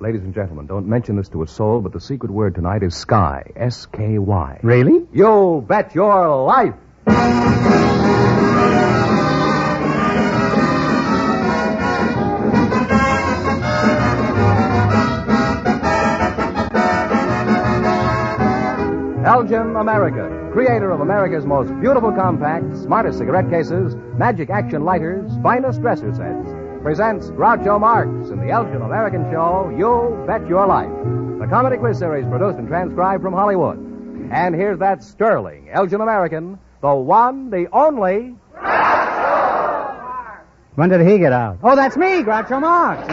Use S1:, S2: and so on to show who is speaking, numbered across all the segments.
S1: Ladies and gentlemen, don't mention this to a soul, but the secret word tonight is Sky. S-K-Y.
S2: Really?
S1: You bet your life! Elgin American, creator of America's most beautiful compacts, smartest cigarette cases, magic action lighters, finest dresser sets, presents Groucho Marx in the Elgin American show, You Bet Your Life, the comedy quiz series produced and transcribed from Hollywood. And here's that sterling Elgin American, the one, the only... Groucho Marx!
S2: When did he get out? Oh, that's me, Groucho Marx.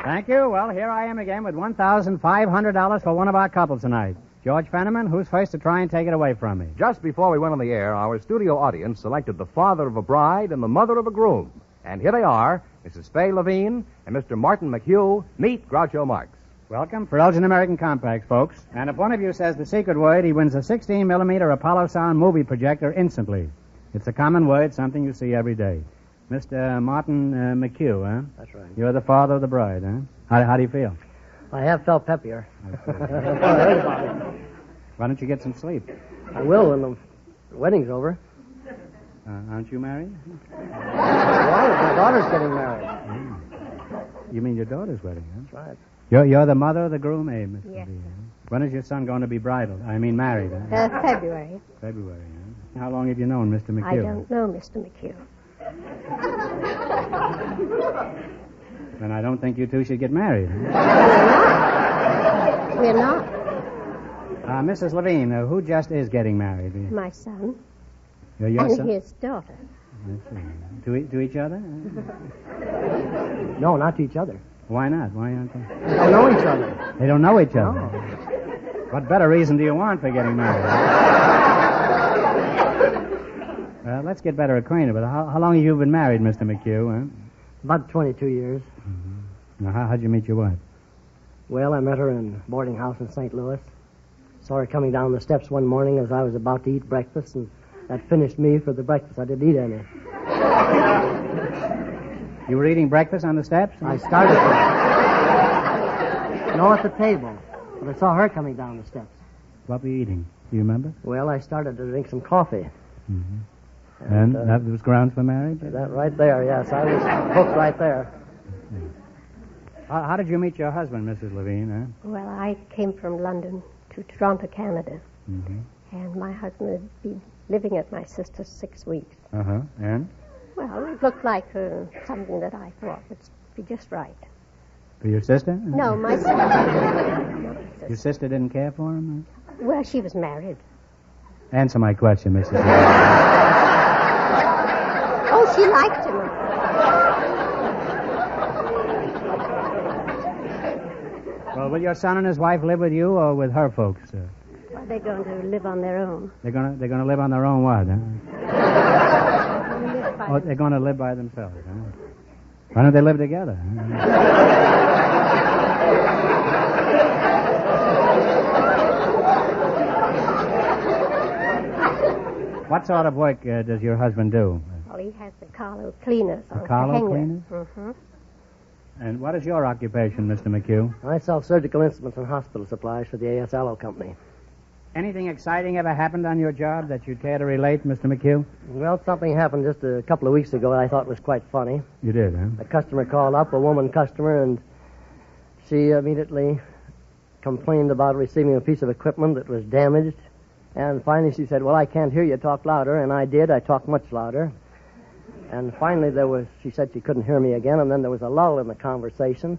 S2: Thank you. Well, here I am again with $1,500 for one of our couples tonight. George Fenneman, who's first to try and take it away from me?
S1: Just before we went on the air, our studio audience selected the father of a bride and the mother of a groom. And here they are, Mrs. Fay Levine and Mr. Martin McHugh. Meet Groucho Marx.
S2: Welcome for Elgin American Compacts, folks. And if one of you says the secret word, he wins a 16-millimeter Apollo Sound movie projector instantly. It's a common word, something you see every day. Mr. Martin McHugh, huh?
S3: That's right.
S2: You're the father of the bride, huh? How do you feel?
S3: I have felt peppier.
S2: Why don't you get some sleep?
S3: I will when the wedding's over.
S2: Aren't you married?
S3: My daughter's getting married.
S2: You mean your daughter's wedding, huh?
S3: That's right.
S2: You're the mother of the groom, eh, Mr.
S4: Yes.
S2: B, huh? When is your son going to be married, huh?
S4: February.
S2: February, huh? How long have you known Mr. McHugh?
S4: I don't know Mr. McHugh.
S2: Then I don't think you two should get married. Huh?
S4: We're not.
S2: Mrs. Levine, who just is getting married?
S4: My son
S2: Your
S4: and
S2: son?
S4: his daughter.
S2: I see. To each other?
S3: No, not to each other.
S2: Why not? Why aren't they?
S3: They don't know each other.
S2: They don't know each other.
S3: No.
S2: What better reason do you want for getting married? Let's get better acquainted. But how long have you been married, Mr. McHugh? Huh?
S3: About 22 years.
S2: Mm-hmm. Now, how'd you meet your wife?
S3: Well, I met her in a boarding house in St. Louis. Saw her coming down the steps one morning as I was about to eat breakfast, and that finished me for the breakfast. I didn't eat any.
S2: You were eating breakfast on the steps?
S3: I started to. No, at the table. But I saw her coming down the steps.
S2: What were you eating? Do you remember?
S3: Well, I started to drink some coffee.
S2: Mm-hmm. And that was grounds for marriage?
S3: That right there, yes. I was hooked right there.
S2: How did you meet your husband, Mrs. Levine? Huh?
S4: Well, I came from London to Toronto, Canada.
S2: Mm-hmm.
S4: And my husband had been living at my sister's 6 weeks.
S2: Uh-huh. And?
S4: Well, it looked like something that I thought would be just right.
S2: For your sister?
S4: No, my sister.
S2: Your sister didn't care for him? Huh?
S4: Well, she was married.
S2: Answer my question, Mrs. Levine.
S4: Oh, she liked him.
S2: Well, will your son and his wife live with you or with her folks?
S4: Well, they're going to live on their own.
S2: They're going to live on their own what, huh? They're going to live by themselves, huh? Why don't they live together? What sort of work does your husband do?
S4: Well, he has the Carlo cleaners.
S2: The Carlo cleaners?
S4: Mm-hmm.
S2: And what is your occupation, Mr. McHugh?
S3: I sell surgical instruments and hospital supplies for the A.S. Allo Company.
S2: Anything exciting ever happened on your job that you'd care to relate, Mr. McHugh?
S3: Well, something happened just a couple of weeks ago that I thought was quite funny.
S2: You did, huh?
S3: A customer called up, a woman customer, and she immediately complained about receiving a piece of equipment that was damaged. And finally she said, well, I can't hear you talk louder. And I did. I talked much louder. And finally she said she couldn't hear me again, and then there was a lull in the conversation.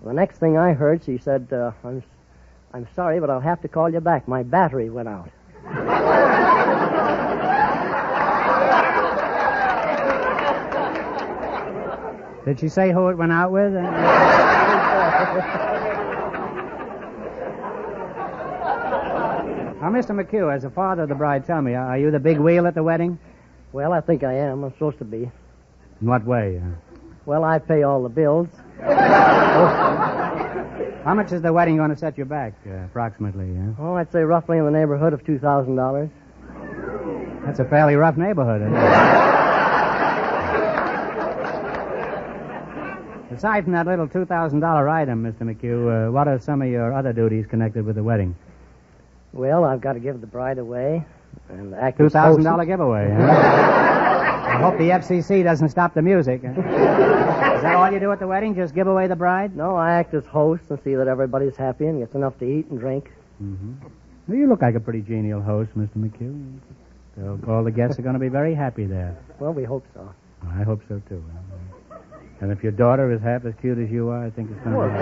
S3: The next thing I heard, she said, I'm sorry, but I'll have to call you back. My battery went out.
S2: Did she say who it went out with? Now, Mr. McHugh, as the father of the bride, tell me, are you the big wheel at the wedding?
S3: Well, I think I am. I'm supposed to be.
S2: In what way?
S3: Well, I pay all the bills.
S2: How much is the wedding going to set you back, approximately?
S3: Oh, I'd say roughly in the neighborhood of $2,000.
S2: That's a fairly rough neighborhood, isn't it? Aside from that little $2,000 item, Mr. McHugh, what are some of your other duties connected with the wedding?
S3: Well, I've got to give the bride away and act as
S2: $2,000
S3: hostess.
S2: giveaway, I hope the FCC doesn't stop the music. Is that all you do at the wedding, just give away the bride?
S3: No, I act as host and see that everybody's happy and gets enough to eat and drink.
S2: Mm-hmm. Well, you look like a pretty genial host, Mr. McHugh. So all the guests are going to be very happy there.
S3: Well, we hope so.
S2: I hope so, too. And if your daughter is half as cute as you are, I think it's going to be...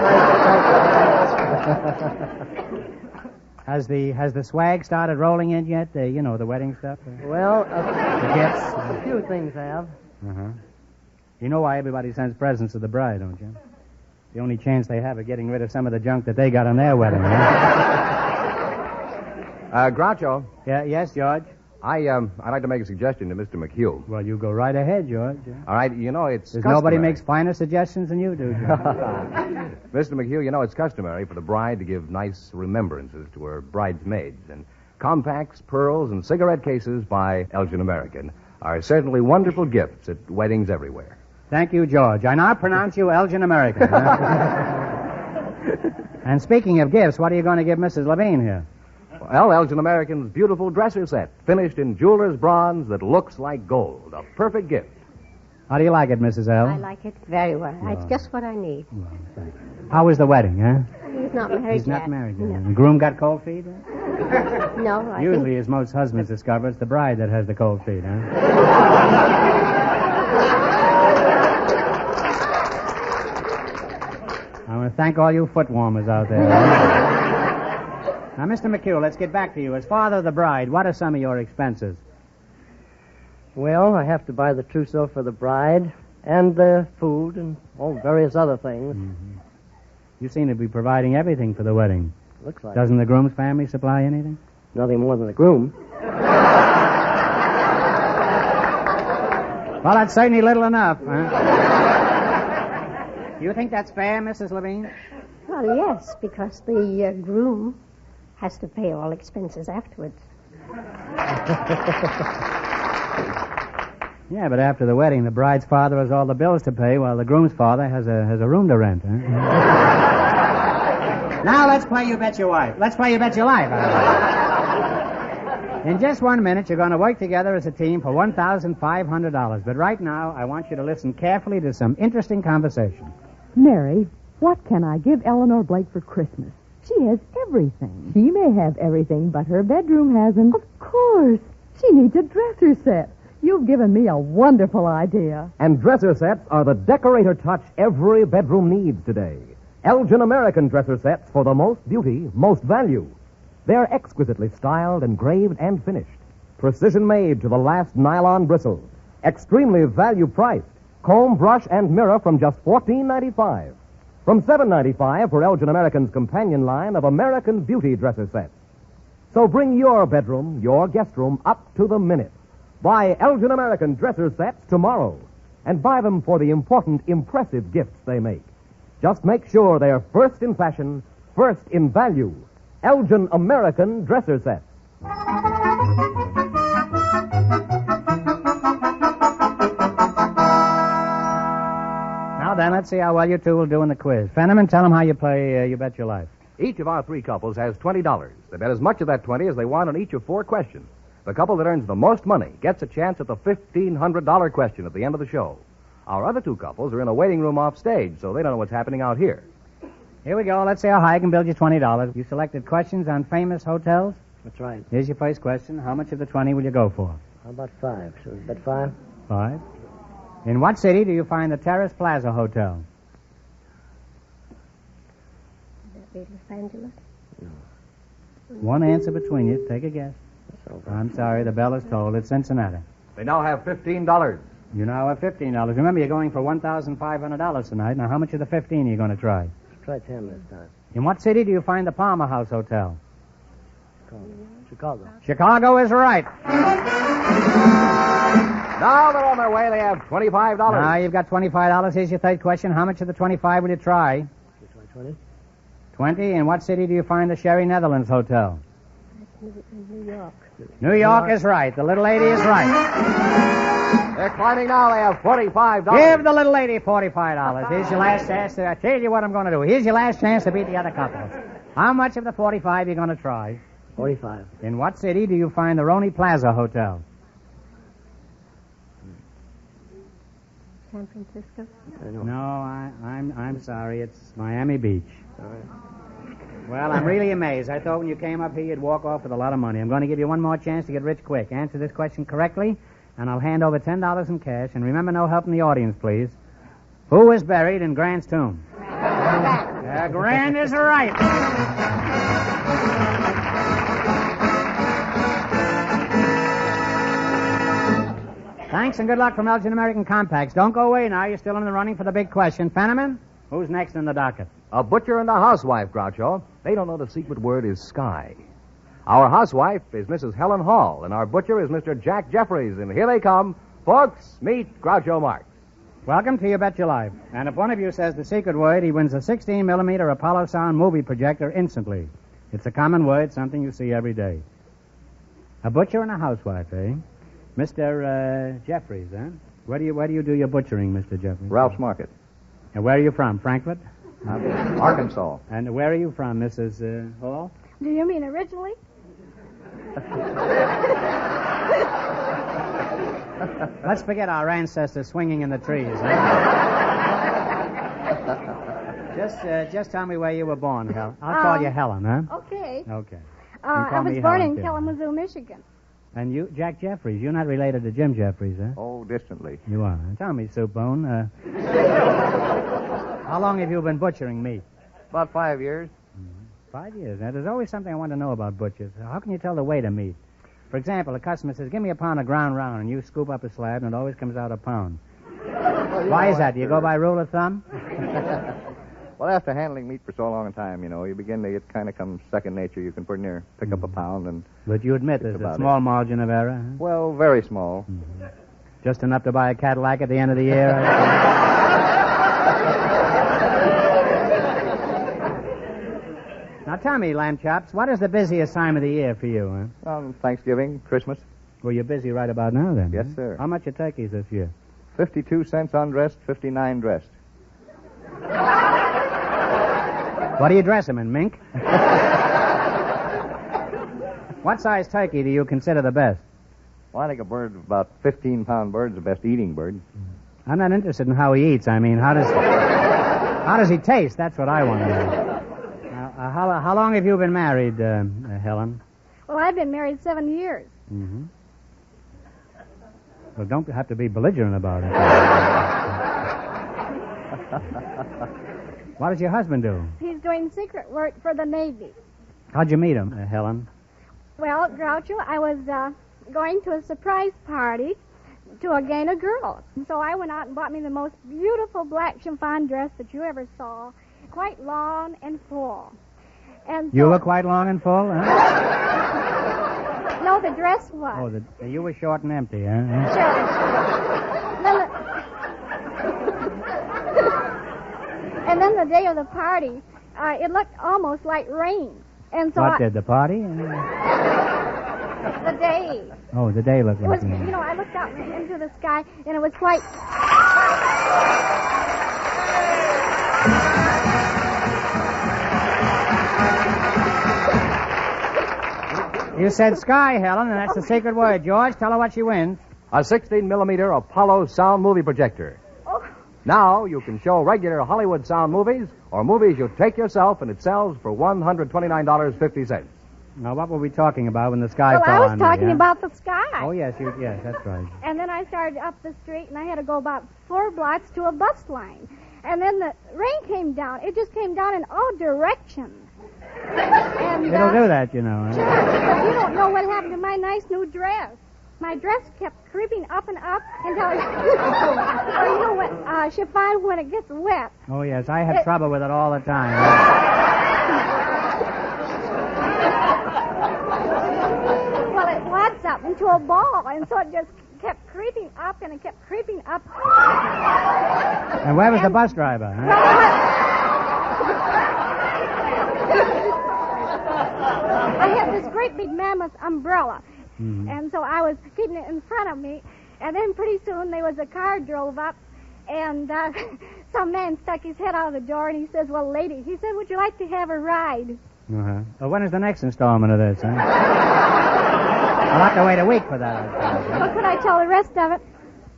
S2: Has the swag started rolling in yet? The wedding stuff?
S3: Well,
S2: The gifts?
S3: a few things have.
S2: Uh-huh. You know why everybody sends presents to the bride, don't you? The only chance they have of getting rid of some of the junk that they got on their wedding,
S1: Groucho,
S2: Yes, George?
S1: I'd like to make a suggestion to Mr. McHugh.
S2: Well, you go right ahead, George.
S1: All right, it's
S2: There's nobody
S1: customary.
S2: makes finer suggestions than you do, George.
S1: Mr. McHugh, it's customary for the bride to give nice remembrances to her bridesmaids, and compacts, pearls, and cigarette cases by Elgin American are certainly wonderful gifts at weddings everywhere.
S2: Thank you, George. I now pronounce you Elgin American. And speaking of gifts, what are you going to give Mrs. Levine here?
S1: Well, Elgin American's beautiful dresser set, finished in jeweler's bronze that looks like gold. A perfect gift.
S2: How do you like it, Mrs. L?
S4: I like it very well. It's just what I need.
S2: Well, thanks. How was the wedding, huh?
S4: He's not married
S2: He's
S4: yet.
S2: not married yet.
S4: No.
S2: The groom got cold feet?
S4: No, I
S2: Usually, as most husbands discover, it's the bride that has the cold feet, huh? I want to thank all you foot warmers out there. Now, Mr. McHugh, let's get back to you. As father of the bride, what are some of your expenses?
S3: Well, I have to buy the trousseau for the bride and the food and various other things.
S2: Mm-hmm. You seem to be providing everything for the wedding.
S3: Looks like
S2: Doesn't the groom's family supply anything?
S3: nothing more than the groom.
S2: Well, that's certainly little enough, huh? You think that's fair, Mrs. Levine?
S4: Well, yes, because the groom has to pay all expenses afterwards.
S2: Yeah, but after the wedding, the bride's father has all the bills to pay, while the groom's father has a room to rent. Huh? Now let's play You Bet Your Wife. Let's play You Bet Your Life. In just 1 minute, you're going to work together as a team for $1,500. But right now, I want you to listen carefully to some interesting conversation.
S5: Mary, what can I give Eleanor Blake for Christmas? She has everything. She may have everything, but her bedroom hasn't. Of course. She needs a dresser set. You've given me a wonderful idea.
S6: And dresser sets are the decorator touch every bedroom needs today. Elgin American dresser sets for the most beauty, most value. They're exquisitely styled, engraved, and finished. Precision made to the last nylon bristle. Extremely value priced. Comb, brush, and mirror from just $14.95. From $7.95 for Elgin American's companion line of American Beauty dresser sets. So bring your bedroom, your guest room, up to the minute. Buy Elgin American dresser sets tomorrow. And buy them for the important, impressive gifts they make. Just make sure they're first in fashion, first in value. Elgin American dresser sets.
S2: Now then, let's see how well you two will do in the quiz. Fenneman, tell them how you play You Bet Your Life.
S1: Each of our three couples has $20. They bet as much of that 20 as they want on each of 4 questions. The couple that earns the most money gets a chance at the $1,500 question at the end of the show. Our other 2 couples are in a waiting room off stage, so they don't know what's happening out here.
S2: Here we go. Let's see how high I can build you $20. You selected questions on famous hotels.
S3: That's right.
S2: Here's your first question. How much of the 20 will you go for?
S3: How about 5? Should we bet 5?
S2: 5. In what city do you find the Terrace Plaza Hotel?
S4: That be Los Angeles?
S2: One answer between you. Take a guess. I'm sorry, the bell is tolled. It's Cincinnati.
S1: They now have $15.
S2: You now have $15. Remember, you're going for $1,500 tonight. Now, how much of the 15 are you going to try?
S3: Try 10 this time.
S2: In what city do you find the Palmer House Hotel?
S3: Chicago.
S2: Chicago is right.
S1: Now they're on their way. They have $25.
S2: Now you've got $25. Here's your third question. How much of the 25 will you try?
S3: Should we try 20?
S2: 20. In what city do you find the Sherry Netherlands Hotel?
S4: New York.
S2: New York is right. The little lady is right.
S1: They're climbing now. They have $45.
S2: Give the little lady $45. Here's your last chance to... I tell you what I'm going to do. Here's your last chance to beat the other couple. How much of the 45 are you going to try?
S3: 45.
S2: In what city do you find the Roni Plaza Hotel?
S4: San Francisco.
S2: No, I'm sorry. It's Miami Beach.
S3: All right.
S2: Well, I'm really amazed. I thought when you came up here you'd walk off with a lot of money. I'm going to give you one more chance to get rich quick. Answer this question correctly, and I'll hand over $10 in cash. And remember, no help from the audience, please. Who was buried in Grant's tomb? Grant is right. Thanks and good luck from Elgin American Compacts. Don't go away now. You're still in the running for the big question. Fenneman, who's next in the docket?
S1: A butcher and a housewife, Groucho. They don't know the secret word is sky. Our housewife is Mrs. Helen Hall, and our butcher is Mr. Jack Jeffries. And here they come. Folks, meet Groucho Marx.
S2: Welcome to You Bet Your Life. And if one of you says the secret word, he wins a 16mm Apollo Sound movie projector instantly. It's a common word, something you see every day. A butcher and a housewife, eh? Mr. Jeffries, huh? Where do you do your butchering, Mr. Jeffries?
S7: Ralph's Market,
S2: And where are you from? Frankfurt?
S7: Arkansas.
S2: And where are you from, Mrs. Hall?
S8: Do you mean originally?
S2: Let's forget our ancestors swinging in the trees. Huh? Just tell me where you were born, Helen. I'll call you Helen, huh?
S8: Okay.
S2: Okay.
S8: I was
S2: me
S8: born
S2: Helen,
S8: in
S2: too.
S8: Kalamazoo, Michigan.
S2: And you, Jack Jeffries, you're not related to Jim Jeffries, huh?
S7: Oh, distantly.
S2: You are. Tell me, Soup Bone, how long have you been butchering meat?
S7: About 5 years.
S2: 5 years. Now, there's always something I want to know about butchers. How can you tell the weight of meat? For example, a customer says, give me a pound of ground round, and you scoop up a slab, and it always comes out a pound. Why is that? Do you go by rule of thumb?
S7: Well, after handling meat for so long a time, you begin to, it kind of comes second nature. You can pretty near pick up a pound and...
S2: But you admit there's a
S7: about
S2: small margin of error, huh?
S7: Well, very small.
S2: Just enough to buy a Cadillac at the end of the year. Now tell me, Lamb Chops, what is the busiest time of the year for you, huh?
S7: Thanksgiving, Christmas.
S2: Well, you're busy right about now, then.
S7: Yes,
S2: huh?
S7: sir.
S2: How much are turkeys this year?
S7: 52 cents undressed, 59 dressed.
S2: What do you dress them in, mink? What size turkey do you consider the best?
S7: Well, I think a bird, about 15-pound bird, is the best eating bird.
S2: I'm not interested in how he eats. I mean, how does he taste? That's what I want to know. How long have you been married, Helen?
S8: Well, I've been married 7 years.
S2: Mm-hmm. Well, don't have to be belligerent about it. What does your husband do?
S8: He's doing secret work for the Navy.
S2: How'd you meet him, Helen?
S8: Well, Groucho, I was going to a surprise party to gain a girl. So I went out and bought me the most beautiful black chiffon dress that you ever saw, quite long and full. And so,
S2: You were quite long and full, huh?
S8: No, the dress was.
S2: Oh, you were short and empty, huh?
S8: Sure. And then the day of the party, it looked almost like rain. And so
S2: What did, the party?
S8: the day.
S2: Oh, the day looked
S8: It
S2: like
S8: was,
S2: rain.
S8: I looked out into the sky, and it was quite...
S2: You said sky, Helen, and that's the secret word. George, tell her what she wins.
S1: A 16mm Apollo sound movie projector.
S8: Oh,
S1: Now you can show regular Hollywood sound movies or movies you take yourself, and it sells for $129.50.
S2: Now, what were we talking about when the sky
S8: well,
S2: fell
S8: I was
S2: on me,
S8: talking
S2: huh?
S8: about the sky.
S2: Oh, yes, that's right.
S8: And then I started up the street, and I had to go about 4 blocks to a bus line. And then the rain came down. It just came down in all directions. And,
S2: It'll do that, you know.
S8: Sure, but you don't know what happened to my nice new dress. My dress kept creeping up and up until well, you know what, chiffon, when it gets wet.
S2: Oh, yes, I have trouble with it all the time.
S8: Well, it wads up into a ball, and so it just kept creeping up, and it kept creeping up.
S2: And where was the bus driver? Huh?
S8: I had this great big mammoth umbrella. And so I was keeping it in front of me. And then pretty soon there was a car drove up. And some man stuck his head out of the door, and he says, well, lady, he said, would you like to have a ride?
S2: Uh-huh. Well, when is the next installment of this, huh? I'll have to wait a week for that.
S8: Well, could I tell the rest of it?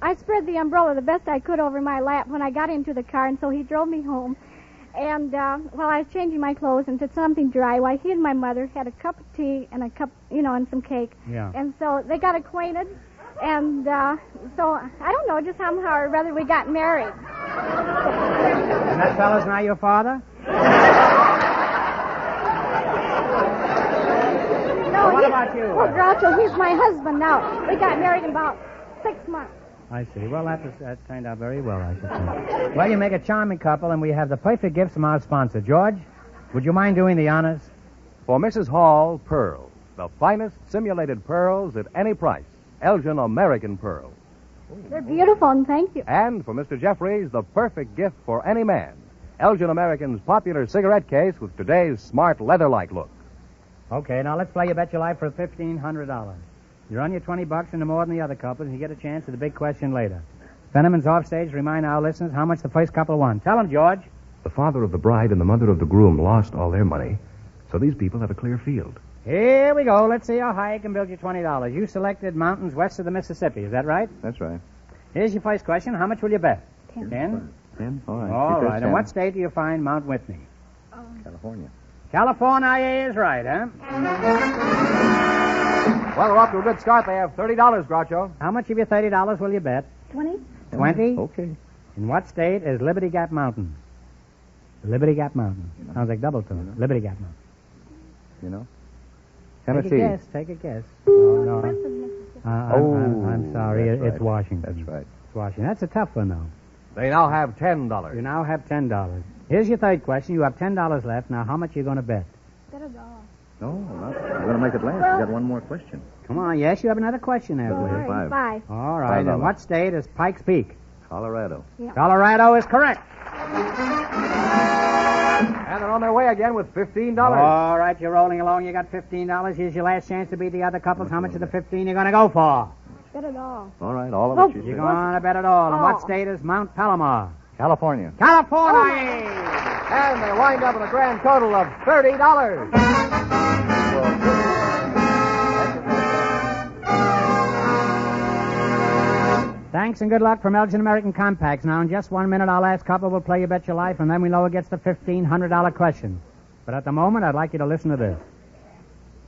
S8: I spread the umbrella the best I could over my lap when I got into the car, and so he drove me home. And while I was changing my clothes into something dry, why, he and my mother had a cup of tea and a cup, and some cake.
S2: Yeah.
S8: And so they got acquainted. And so I don't know just somehow or whether we got married.
S2: And that fellow's not your father?
S8: No,
S2: what about you?
S8: Well, Groucho, he's my husband now. We got married in about 6 months.
S2: I see. Well, that turned out very well, I should say. Well, you make a charming couple, and we have the perfect gifts from our sponsor. George, would you mind doing the honors?
S1: For Mrs. Hall, pearls. The finest simulated pearls at any price. Elgin American pearls.
S8: They're beautiful, and thank you.
S1: And for Mr. Jeffries, the perfect gift for any man. Elgin American's popular cigarette case with today's smart leather-like look.
S2: Okay, now let's play You Bet Your Life for $1,500. You're on your $20 into more than the other couples, and you get a chance at the big question later. Fenneman's offstage. Remind our listeners how much the first couple won. Tell them, George.
S9: The father of the bride and the mother of the groom lost all their money, so these people have a clear field.
S2: Here we go. Let's see how high I can build you $20. You selected mountains west of the Mississippi. Is that right?
S7: That's right.
S2: Here's your first question. How much will you bet?
S8: 10.
S7: 10? All right.
S2: All
S7: Keep
S2: right.
S7: this
S2: In
S7: 10.
S2: what state do you find Mount Whitney?
S7: California.
S2: California is right, huh?
S1: Well, we're off to a good start. They have $30, Groucho.
S2: How much of your $30 will you bet?
S8: 20.
S2: 20?
S7: Okay.
S2: In what state is Liberty Gap Mountain? Liberty Gap Mountain. Sounds like double tone. Liberty Gap Mountain.
S7: You know?
S2: Take
S7: Tennessee.
S2: a guess. Take a guess. Oh, no.
S8: West of Mississippi.
S2: I'm sorry.
S7: That's
S2: It's
S7: right.
S2: Washington.
S7: That's right.
S2: It's Washington. That's a tough one, though.
S1: They now have $10.
S2: You now have $10. Here's your third question. You have $10 left. Now, how much are you going to bet?
S8: Better go.
S7: No, not. We're going to make it last.
S8: Well-
S7: We got one more question.
S2: Come on. Yes, you have another question there,
S8: All
S2: please.
S8: right, 5.
S2: All right.
S7: $5.
S2: In what state is Pikes Peak?
S7: Colorado.
S2: Colorado is correct.
S1: And they're on their way again with $15.
S2: All right, you're rolling along. You got $15. Here's your last chance to beat the other couples. How much of the 15 you going to go for?
S8: Better go.
S7: All right, all of
S8: Oh.
S7: it. You
S2: You're
S7: say.
S2: going to bet it all. In
S8: Oh.
S2: what state is Mount Palomar?
S7: California.
S2: California!
S1: And they wind up with a grand total of $30.
S2: Thanks and good luck from Elgin American Compacts. Now, in just 1 minute, our last couple will play You Bet Your Life, and then we know who gets the $1,500 question. But at the moment, I'd like you to listen to this.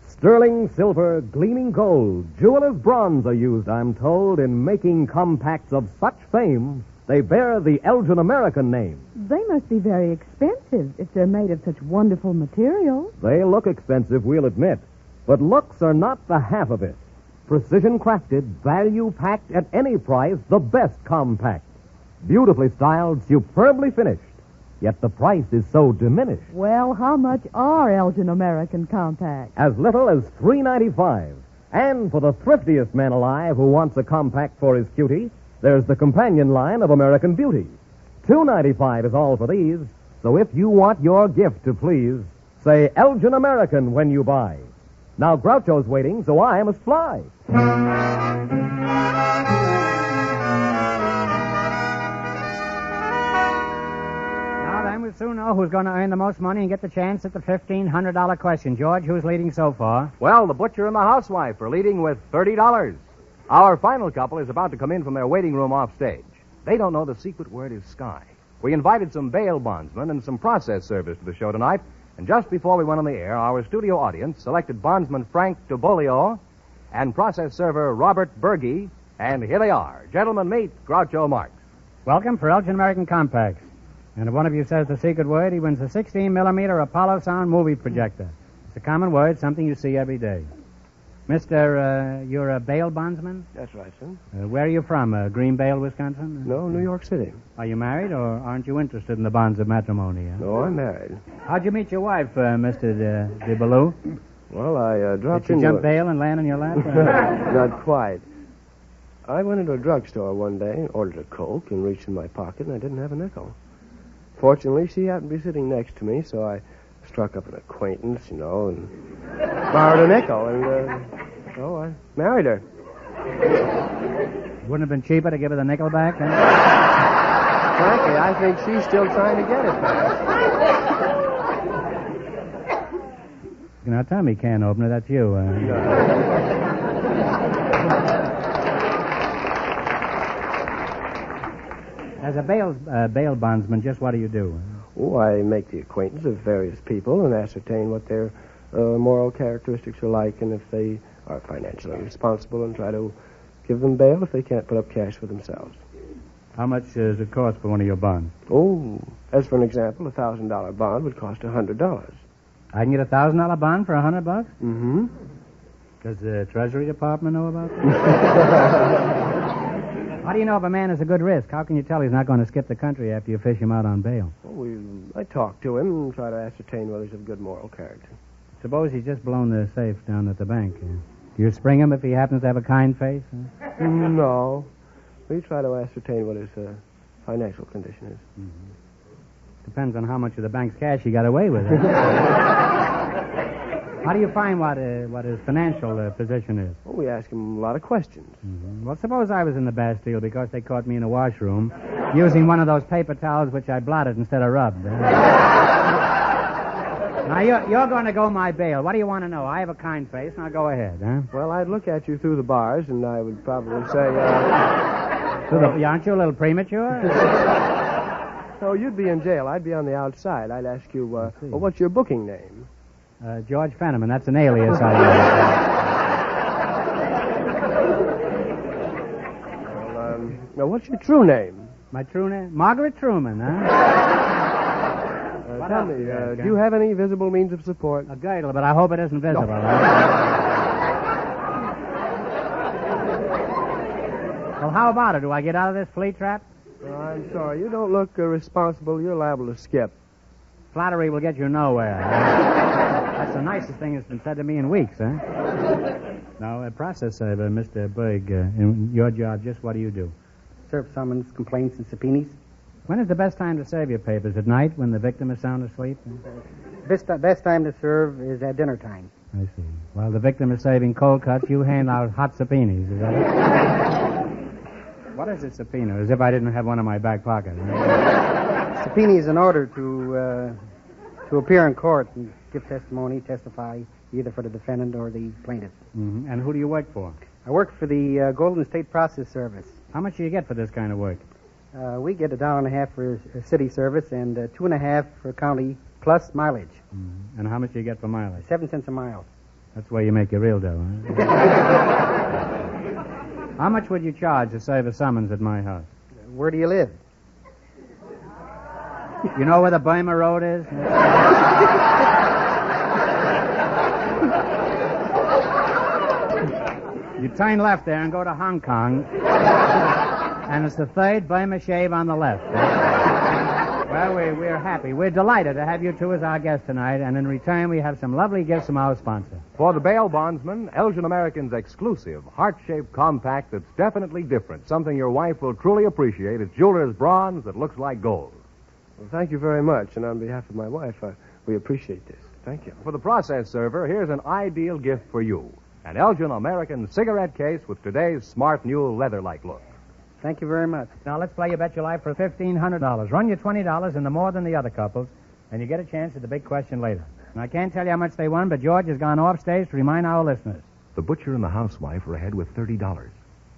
S6: Sterling silver, gleaming gold, jeweler's bronze are used, I'm told, in making compacts of such fame, they bear the Elgin American name.
S5: They must be very expensive if they're made of such wonderful materials.
S6: They look expensive, we'll admit, but looks are not the half of it. Precision crafted, value packed at any price, the best compact. Beautifully styled, superbly finished. Yet the price is so diminished.
S5: Well, how much are Elgin American Compacts?
S6: As little as $3.95. And for the thriftiest man alive who wants a compact for his cutie, there's the companion line of American Beauty. $2.95 is all for these. So if you want your gift to please, say Elgin American when you buy. Now Groucho's waiting, so I must fly.
S2: Now then, we'll soon know who's going to earn the most money and get the chance at the $1,500 question. George, who's leading so far?
S1: Well, the butcher and the housewife are leading with $30. Our final couple is about to come in from their waiting room off stage. They don't know the secret word is sky. We invited some bail bondsmen and some process servers to the show tonight, and just before we went on the air, our studio audience selected bondsman Frank Tobolio and process server Robert Berge, and here they are. Gentlemen, meet Groucho Marx.
S2: Welcome for Elgin American Compacts. And if one of you says the secret word, he wins a 16-millimeter Apollo Sound movie projector. It's a common word, something you see every day. Mister, you're a bail bondsman?
S10: That's right, son.
S2: Where are you from? Green Bale, Wisconsin?
S10: No, New York City.
S2: Are you married, or aren't you interested in the bonds of matrimony?
S10: No, I'm married.
S2: How'd you meet your wife, Mr. de Baloo?
S10: Well, I dropped
S2: Did you
S10: into
S2: jump bail and land on your lap?
S10: Not quite. I went into a drugstore one day, ordered a Coke, and reached in my pocket, and I didn't have a nickel. Fortunately, she happened to be sitting next to me, so I struck up an acquaintance, and borrowed a nickel, and, I married her.
S2: Wouldn't have been cheaper to give her the nickel back then?
S10: Frankly, I think she's still trying to get it back.
S2: Now, Tommy can't open it. That's you. As a bail bondsman, just what do you do?
S10: Oh, I make the acquaintance of various people and ascertain what their moral characteristics are like, and if they are financially responsible, and try to give them bail if they can't put up cash for themselves.
S2: How much does it cost for one of your bonds?
S10: Oh, as for an example, a $1,000 bond would cost $100.
S2: I can get a $1,000 bond for $100?
S10: Mm-hmm.
S2: Does the Treasury Department know about that? How do you know if a man is a good risk? How can you tell he's not going to skip the country after you fish him out on bail?
S10: Well, I talk to him and try to ascertain whether he's of good moral character.
S2: Suppose he's just blown the safe down at the bank. Do you spring him if he happens to have a kind face?
S10: No. We try to ascertain what his financial condition is.
S2: Mm-hmm. Depends on how much of the bank's cash he got away with. How do you find what his financial position is?
S10: Well, we ask him a lot of questions.
S2: Mm-hmm. Well, suppose I was in the Bastille because they caught me in the washroom using one of those paper towels which I blotted instead of rubbed. Now, you're going to go my bail. What do you want to know? I have a kind face. Now, go ahead, huh?
S10: Well, I'd look at you through the bars, and I would probably say,
S2: aren't you a little premature?
S10: No, you'd be in jail. I'd be on the outside. I'd ask you, what's your booking name?
S2: George Fenneman. That's an alias I use.
S10: Now, what's your true name?
S2: My true name? Margaret Truman, huh?
S10: Tell me, do you have any visible means of support?
S2: A girdle, but I hope it isn't visible.
S10: No.
S2: Well, how about it? Do I get out of this flea trap?
S10: I'm sorry. You don't look responsible. You're liable to skip.
S2: Flattery will get you nowhere. That's the nicest thing that's been said to me in weeks, huh? Now, process server, Mr. Berg, in your job, just what do you do?
S11: Serve summons, complaints, and subpoenas.
S2: When is the best time to serve your papers? At night, when the victim is sound asleep?
S11: Best time to serve is at dinner time.
S2: I see. While the victim is serving cold cuts, you hand out hot subpoenas. Is that it? What is a subpoena? As if I didn't have one in my back pocket.
S11: Subpoena is an order to appear in court and give testimony, testify, either for the defendant or the plaintiff.
S2: Mm-hmm. And who do you work for?
S11: I work for the Golden State Process Service.
S2: How much do you get for this kind of work?
S11: We get $1.50 for city service and $2.50 for county plus mileage.
S2: Mm-hmm. And how much do you get for mileage?
S11: 7 cents a mile.
S2: That's where you make your real dough, huh? How much would you charge to serve a summons at my house?
S11: Where do you live?
S2: You know where the Burma Road is? You turn left there and go to Hong Kong. And it's the third Burma shave on the left. Well, we're happy. We're delighted to have you two as our guests tonight, and in return we have some lovely gifts from our sponsor.
S1: For the bail bondsman, Elgin American's exclusive heart-shaped compact that's definitely different. Something your wife will truly appreciate. It's jeweler's bronze that looks like gold.
S10: Well, thank you very much, and on behalf of my wife, we appreciate this. Thank you.
S1: For the process server, here's an ideal gift for you. An Elgin American cigarette case with today's smart new leather-like look.
S11: Thank you very much.
S2: Now, let's play You Bet Your Life for $1,500. Run your $20 into more than the other couples, and you get a chance at the big question later. And I can't tell you how much they won, but George has gone off stage to remind our listeners.
S9: The butcher and the housewife are ahead with $30.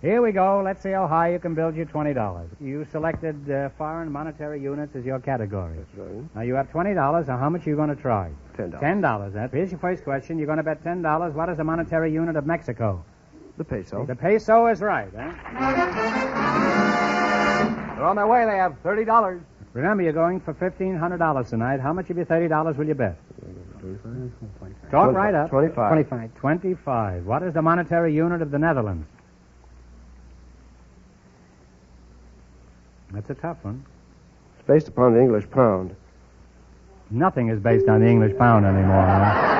S2: Here we go. Let's see how high you can build your $20. You selected foreign monetary units as your category.
S10: That's right.
S2: Now, you have $20. Now, how much are you going to try?
S10: $10.
S2: $10. Here's your first question. You're going to bet $10. What is the monetary unit of Mexico?
S10: The peso.
S2: The peso is right, huh?
S1: They're on their way. They have $30.
S2: Remember, you're going for $1,500 tonight. How much of your $30 will you bet?
S10: 25.
S2: Talk right up.
S10: 25.
S2: 25. What is the monetary unit of the Netherlands? That's a tough one.
S10: It's based upon the English pound.
S2: Nothing is based on the English pound anymore. Huh?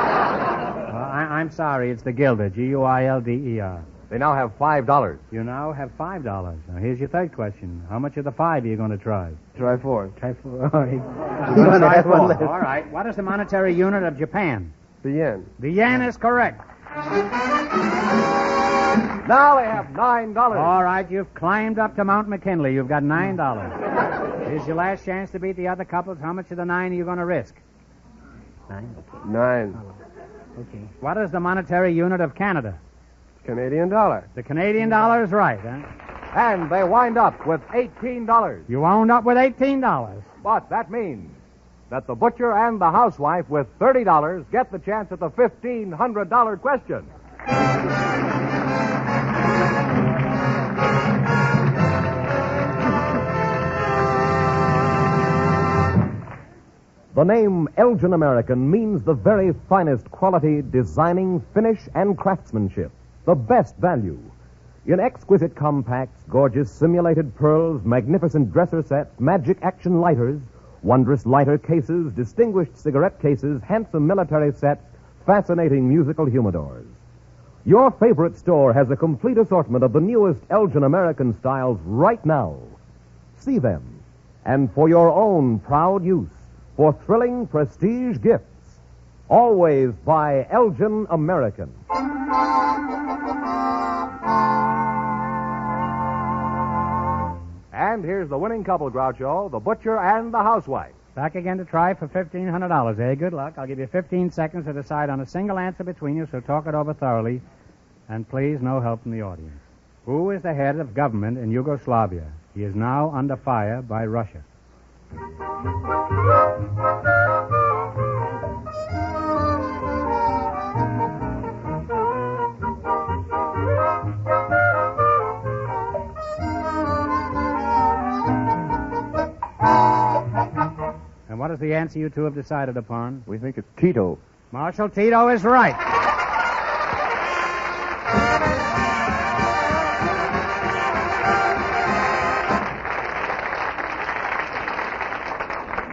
S2: I'm sorry. It's the guilder. Guilder.
S1: They now have $5.
S2: You now have $5. Now, here's your third question. How much of the 5 are you going to try?
S10: Try 4.
S11: Try for. All right.
S2: You're going to try 4. All right. What is the monetary unit of Japan?
S10: The yen.
S2: The yen is correct.
S1: Now they have $9.
S2: All right, you've climbed up to Mount McKinley. You've got $9. Here's your last chance to beat the other couples. How much of the 9 are you going to risk?
S11: 9. Okay.
S10: 9.
S11: Okay.
S2: What is the monetary unit of Canada?
S10: Canadian dollar.
S2: The Canadian dollar is right, huh?
S1: And they wind up with $18.
S2: You wound up with $18.
S1: But that means that the butcher and the housewife with $30 get the chance at the $1,500 question.
S6: The name Elgin American means the very finest quality, designing, finish, and craftsmanship. The best value. In exquisite compacts, gorgeous simulated pearls, magnificent dresser sets, magic action lighters, wondrous lighter cases, distinguished cigarette cases, handsome military sets, fascinating musical humidors. Your favorite store has a complete assortment of the newest Elgin American styles right now. See them. And for your own proud use, for thrilling prestige gifts, always buy Elgin American.
S1: And here's the winning couple, Groucho, the butcher and the housewife.
S2: Back again to try for $1,500, eh? Good luck. I'll give you 15 seconds to decide on a single answer between you, so talk it over thoroughly. And please, no help from the audience. Who is the head of government in Yugoslavia? He is now under fire by Russia. And what is the answer you two have decided upon?
S7: We think it's Tito.
S2: Marshal Tito is right.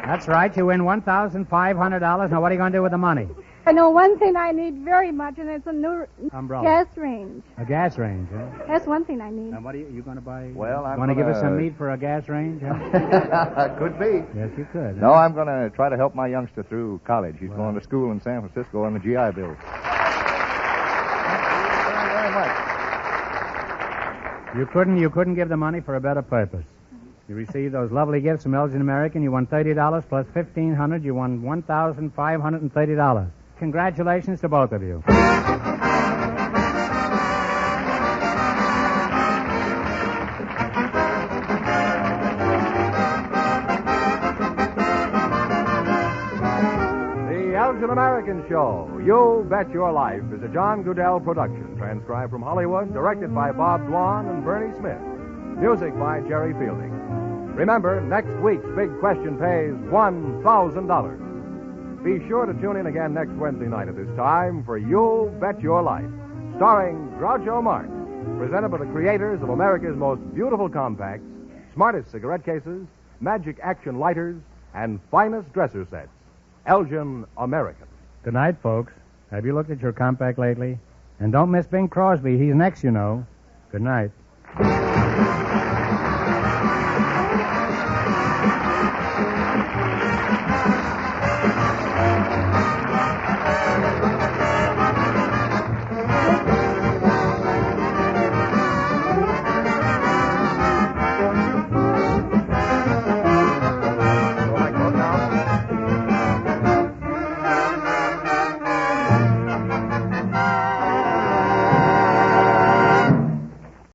S2: That's right. You win $1,500. Now, what are you going to do with the money?
S8: I know one thing I need very much, and it's a new
S2: Umbrella.
S8: gas range.
S2: A gas range, huh?
S8: That's one thing I need.
S2: And what are you going to buy?
S7: Well, I'm
S2: going to give us some
S7: gonna-
S2: meat for a gas range? Huh?
S7: Could be.
S2: Yes, you could.
S7: No, I'm going to try to help my youngster through college. He's going to school in San Francisco on the GI Bill. Thank you very much.
S2: You couldn't give the money for a better purpose. You received those lovely gifts from Elgin American. You won $30 plus $1,500. You won $1,530. Congratulations to both of you.
S1: The Elgin American Show, You Bet Your Life, is a John Goodell production, transcribed from Hollywood, directed by Bob Dwan and Bernie Smith. Music by Jerry Fielding. Remember, next week's big question pays $1,000. Be sure to tune in again next Wednesday night at this time for You Bet Your Life, starring Groucho Marx, presented by the creators of America's most beautiful compacts, smartest cigarette cases, magic action lighters, and finest dresser sets. Elgin American.
S2: Good night, folks. Have you looked at your compact lately? And don't miss Bing Crosby. He's next, you know. Good night.